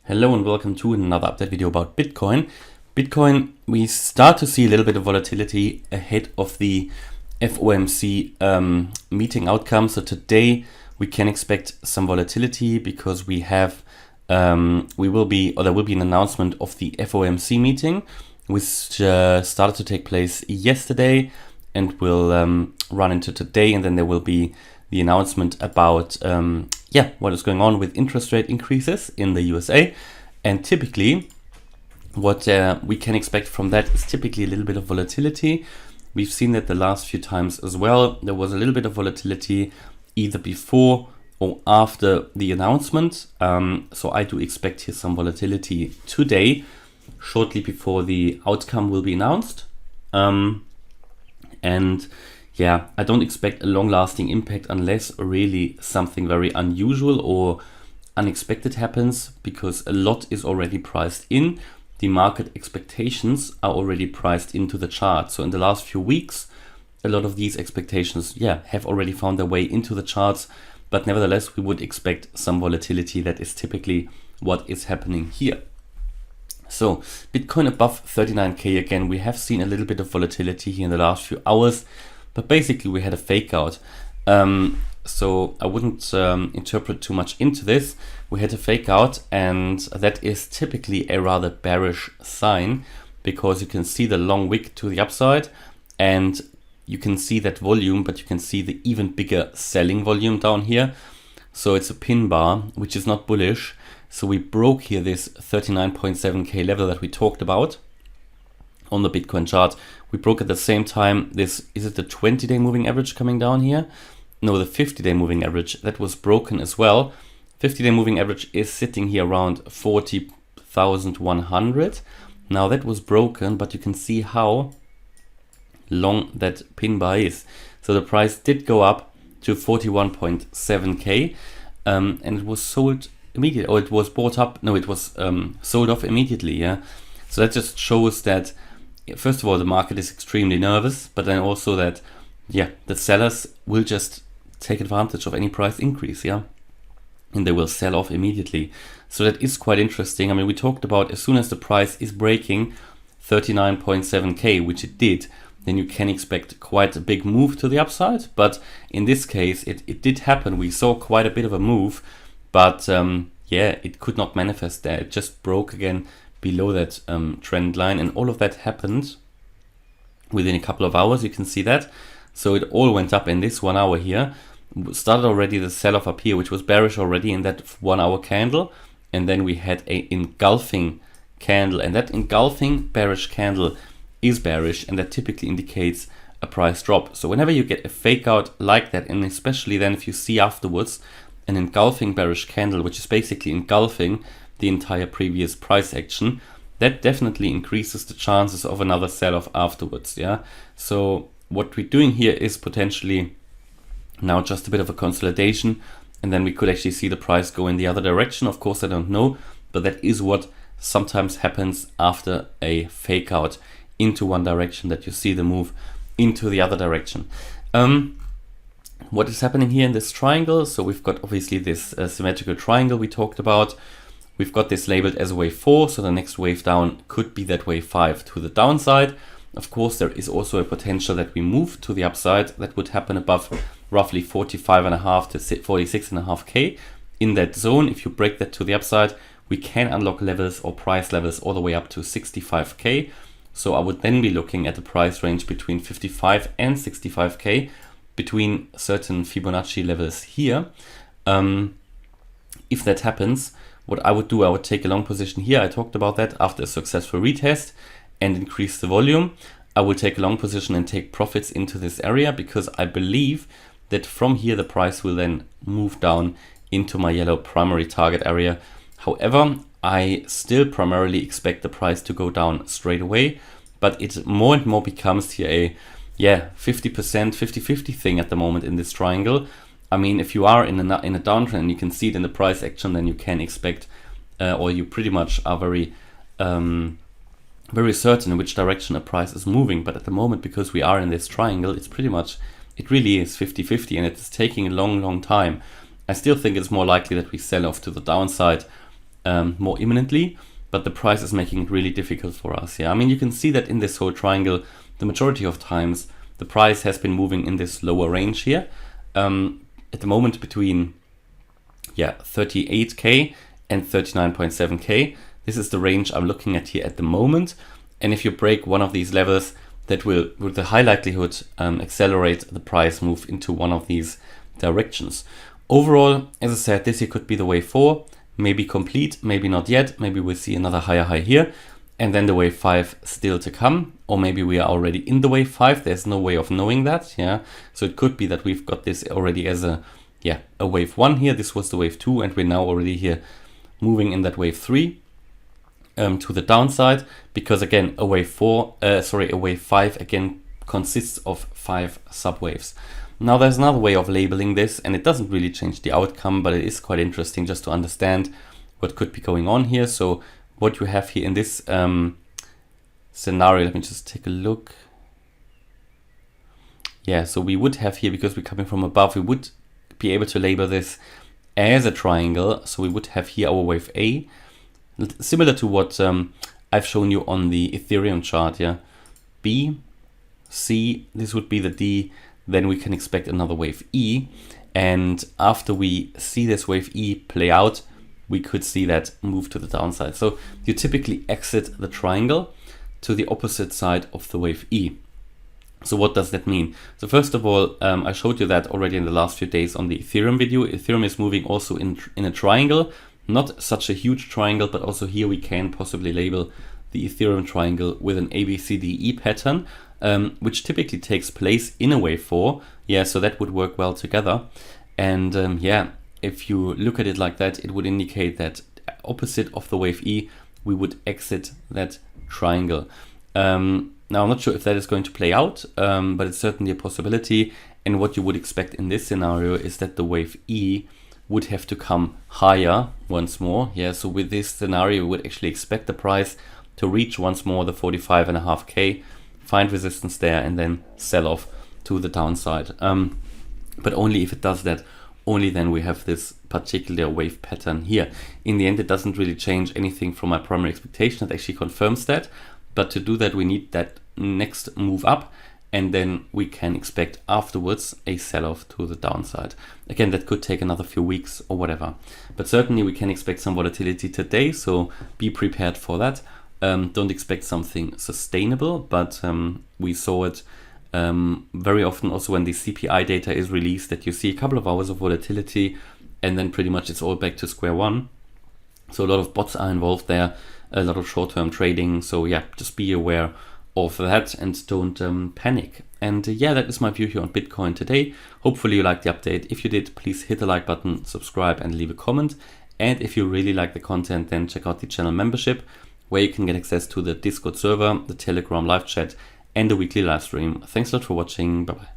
Hello and welcome to another update video about Bitcoin. Bitcoin, we start to see a little bit of volatility ahead of the FOMC meeting outcome. So today we can expect some volatility because we have, there will be an announcement of the FOMC meeting, which started to take place yesterday and will run into today, and then there will be the announcement about what is going on with interest rate increases in the USA. And typically what we can expect from that is typically a little bit of volatility. We've seen that the last few times as well. There was a little bit of volatility either before or after the announcement. So I do expect here some volatility today, shortly before the outcome will be announced. I don't expect a long-lasting impact unless really something very unusual or unexpected happens, because a lot is already priced in. The market expectations are already priced into the chart. So in the last few weeks, a lot of these expectations, have already found their way into the charts. But nevertheless, we would expect some volatility. That is typically what is happening here. So Bitcoin above 39K again. We have seen a little bit of volatility here in the last few hours. But basically we had a fake out. So I wouldn't interpret too much into this. We had a fake out, and that is typically a rather bearish sign, because you can see the long wick to the upside and you can see that volume, but you can see the even bigger selling volume down here. So it's a pin bar, which is not bullish. So we broke here this 39.7K level that we talked about on the Bitcoin chart. We broke at the same time this, is it the 20-day moving average coming down here? No, the 50-day moving average, that was broken as well. 50-day moving average is sitting here around 40,100. Now that was broken, but you can see how long that pin bar is. So the price did go up to 41.7K, and it was sold immediately, or it was bought up. No, it was sold off immediately. So that just shows that, first of all, the market is extremely nervous, but then also that, the sellers will just take advantage of any price increase, and they will sell off immediately. So that is quite interesting. I mean, we talked about as soon as the price is breaking 39.7K, which it did, then you can expect quite a big move to the upside. But in this case, it did happen. We saw quite a bit of a move, but it could not manifest there. It just broke again below that trend line, and all of that happened within a couple of hours. You can see that. So it all went up in this 1 hour here. Started already the sell-off up here, which was bearish already in that 1 hour candle. And then we had a engulfing candle, and that engulfing bearish candle is bearish, and that typically indicates a price drop. So whenever you get a fake out like that, and especially then if you see afterwards an engulfing bearish candle, which is basically engulfing the entire previous price action, that definitely increases the chances of another sell-off afterwards. So what we're doing here is potentially now just a bit of a consolidation, and then we could actually see the price go in the other direction. Of course, I don't know, but that is what sometimes happens after a fake out into one direction, that you see the move into the other direction. What is happening here in this triangle? So we've got obviously this symmetrical triangle we talked about. We've got this labeled as wave 4, so the next wave down could be that wave 5 to the downside. Of course, there is also a potential that we move to the upside. That would happen above roughly 45.5 to 46.5K. In that zone, if you break that to the upside, we can unlock levels or price levels all the way up to 65K. So I would then be looking at a price range between 55 and 65K, between certain Fibonacci levels here. If that happens, what I would do, I would take a long position here. I talked about that after a successful retest and increase the volume. I will take a long position and take profits into this area, because I believe that from here the price will then move down into my yellow primary target area. However, I still primarily expect the price to go down straight away, but it more and more becomes here a 50%, 50-50 thing at the moment in this triangle. I mean, if you are in a downtrend and you can see it in the price action, then you can expect, or you pretty much are very certain in which direction a price is moving. But at the moment, because we are in this triangle, it really is 50-50, and it's taking a long time. I still think it's more likely that we sell off to the downside more imminently, but the price is making it really difficult for us. Yeah, I mean, you can see that in this whole triangle, the majority of times the price has been moving in this lower range here. At the moment between 38k and 39.7k. This is the range I'm looking at here at the moment. And if you break one of these levels, that will, with the high likelihood, accelerate the price move into one of these directions. Overall, as I said, this here could be the wave 4, maybe complete, maybe not yet. Maybe we'll see another higher high here, and then the wave 5 still to come, or maybe we are already in the wave 5. There's no way of knowing that. Yeah, so it could be that we've got this already as a wave 1 here. This was the wave 2, and we're now already here moving in that wave 3 to the downside, because again, a wave 5 again consists of 5 subwaves. Now there's another way of labeling this, and it doesn't really change the outcome, but it is quite interesting just to understand what could be going on here. So what you have here in this scenario, let me just take a look. Yeah, so we would have here, because we're coming from above, we would be able to label this as a triangle. So we would have here our wave A, similar to what I've shown you on the Ethereum chart. Yeah, B, C, this would be the D. Then we can expect another wave E, and after we see this wave E play out, we could see that move to the downside. So you typically exit the triangle to the opposite side of the wave E. So what does that mean? So first of all, I showed you that already in the last few days on the Ethereum video. Ethereum is moving also in a triangle, not such a huge triangle, but also here we can possibly label the Ethereum triangle with an ABCDE pattern, which typically takes place in a wave 4. Yeah, so that would work well together. And if you look at it like that, it would indicate that opposite of the wave E, we would exit that triangle. Now, I'm not sure if that is going to play out, but it's certainly a possibility. And what you would expect in this scenario is that the wave E would have to come higher once more. Yeah, so with this scenario, we would actually expect the price to reach once more the 45.5k, find resistance there, and then sell off to the downside. But only if it does that, only then we have this particular wave pattern here. In the end, it doesn't really change anything from my primary expectation. It actually confirms that. But to do that, we need that next move up, and then we can expect afterwards a sell-off to the downside. Again, that could take another few weeks or whatever. But certainly we can expect some volatility today, so be prepared for that. Don't expect something sustainable, but we saw it very often also when the CPI data is released, that you see a couple of hours of volatility and then pretty much it's all back to square one. So a lot of bots are involved there, a lot of short-term trading. So yeah, just be aware of that and don't panic. And that is my view here on Bitcoin today. Hopefully you liked the update. If you did, please hit the like button, subscribe, and leave a comment. And if you really like the content, then check out the channel membership, where you can get access to the Discord server, the Telegram live chat, and the weekly live stream. Thanks a lot for watching. Bye bye.